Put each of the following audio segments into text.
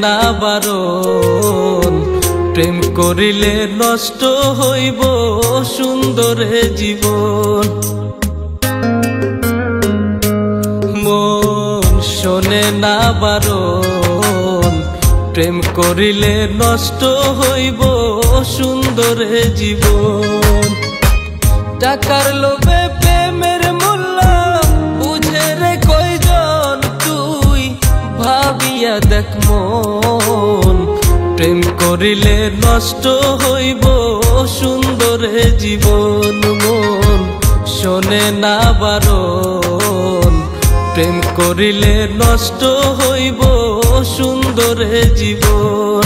না বারণ, প্রেম করিলে নষ্ট হইব সুন্দর জীবন। মন শোনে না বারণ, প্রেম করিলে নষ্ট হইব সুন্দর জীবন। টাকার লোভে প্রেমের মূল্য বুঝে রে কয়জন তুই, ভাবিয়া দেখ মন, প্রেম করিলে নষ্ট হইব সুন্দর জীবন। মন শোনে না বারণ, প্রেম করিলে নষ্ট হইব সুন্দর জীবন।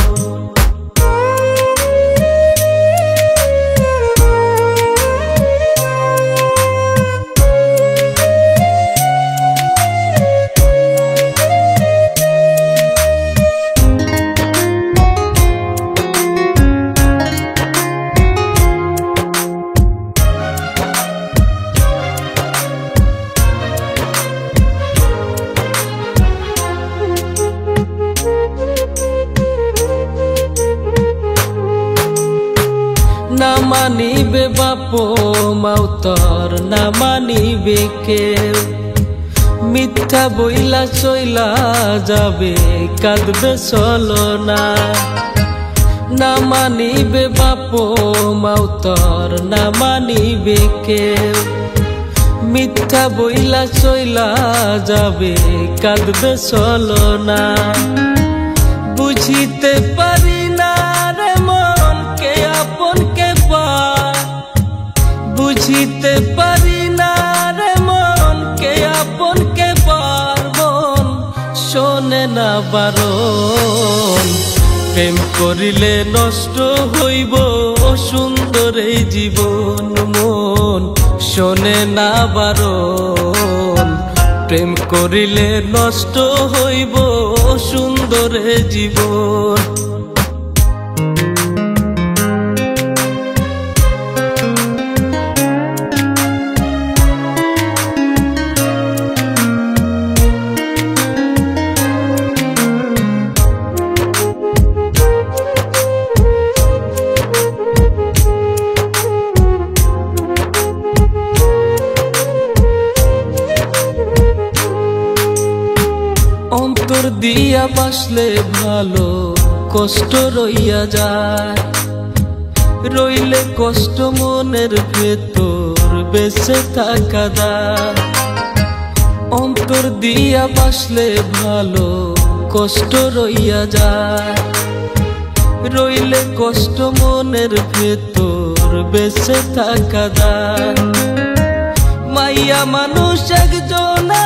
না মানিবে বাপ মাউতর, না মানিবে কেউ, মিথ্যা বইলা চইলা যাবে কাঁদবে চলো না। না মানিবে বাপ মাউতর, না মানিবে কেউ, মিথ্যা বইলা চইলা যাবে কাঁদবে চলো না। বুঝিতে পারি না রে মন কে আপন কে পার, বুঝিতে পারি না রে মন কে আপন কে পার। মন শোনে না বারণ, প্রেম করিলে নষ্ট হইব সুন্দর জীবন। মন শোনে না বারণ, প্রেম করিলে নষ্ট হইব সুন্দর জীবন। অন্তর দিয়া বাসলে ভালো কষ্ট রইয়া যায়, রইলে কষ্ট মনের ভেতর বেঁচে থাকা দায়। অন্তর দিয়া বাসলে ভালো কষ্ট রইয়া যায়, রইলে কষ্ট মনের ভেতর বেঁচে থাকা দায়। মাইয়া মানুষ একজনা